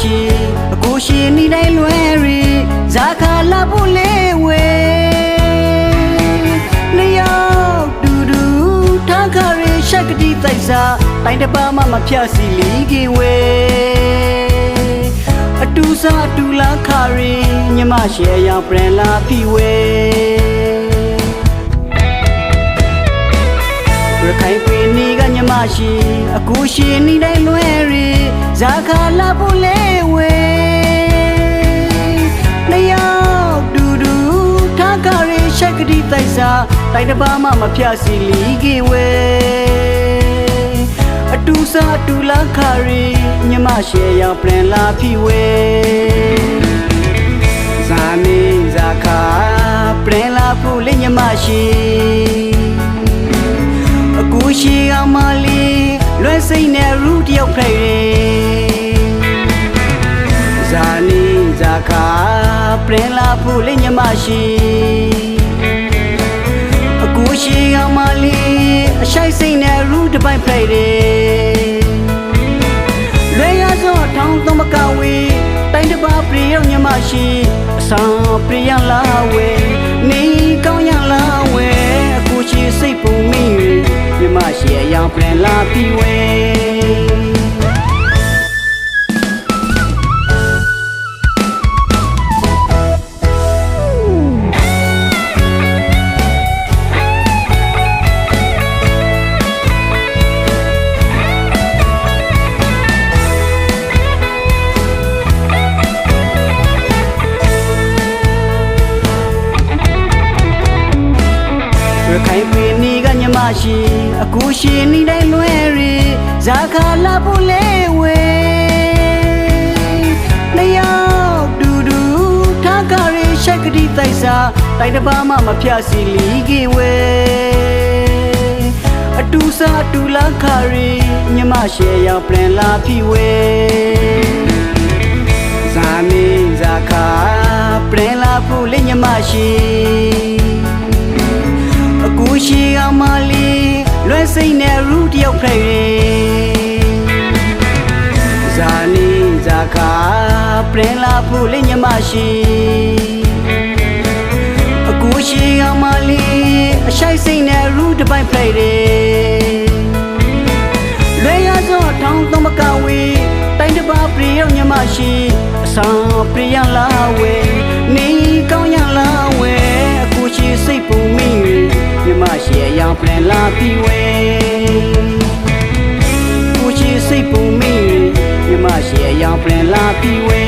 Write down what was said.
ရှိအကိုရှင်နေတိုင်းလွယ်ရီဇာခါလာဖို့လေဝဲနေရောက်တူတူထားခရီရှက်ကတိတိုက်စားတိုင်းတပါမှမဖြတ်စီလီကေဝဲအတူစားတူလာခရီညီမရှိအယောင်ပြန်လာပြီဝဲရခိုင်ပြည်နီကညီမရှိအကူရှင်နေတိုင်းလွယ်ရီဇာခါလာဖို့လေဝဲနေရောက်တူတူထားခရီရှက်ကတိတိုက်စားတိုင်းတပါမှမဖြတ်စီလီကေဝဲအတူစားတူလာခရီညီမရှိအယောင်ပြန်လာပြီဝဲဇာနေဇာခါပြန်လာဖို့လေညီမရှိအကူရှိအမလီလွယ်စိတ်နဲ့ရူတယောက်ဖိုက်ဇာနီဇာခါပြန်လာဖို့လေညီမရှိအကူရှိအမလီအရှိုက်စိတ်နဲ့ရူတပိုက်ဖိုက်လွယ်ရသောထောင်းသမကဝေတိုင်းတပါပြရောက်ညီမရှိအဆောင်ပြရလာဝဲနေကောင်းရလာဝဲအကူရှိစိတ်ပုံမိညီမရှိအယောင်ပြန်လာပြီဝဲရခိုင်ပြည်နီကညီမရှိအကူရှင်နေတိုင်းလွယ်ရီဇာခါလာဖို့လေဝဲနေရောက်တူတူထားခရီရှက်ကတိတိုက်စားတိုင်းတပါမှမဖြတ်စီလီကေဝဲအတူစားတူလာခရီညီမရှိရောက်ပြန်လာပြီဝဲဇာနေဇာခါပြန်လာဖို့လေညီမရှိအကူရှိအမလီလွယ်စိတ်နဲ့ရူတယောက်ဖိုက်ဇာနီဇာခါပြန်လာဖို့လေညီမရှိအကူရှိအမလီအရှိုက်စိတ်နဲ့ရူတပိုက်ဖိုက်လွယ်ရသောထောင်းသမကဝေတိုင်းတပါပြရောက်ညီမရှိအဆောင်ပြရလာဝဲနေကောင်းရလာဝဲအကူရှိစိတ်ပုံမိညီမရှိအယောင်ပြန်လာပြီဝဲကိုရှိစိတ်ပုံမိညီမရှိအယောင်ပြန်လာပြီဝဲ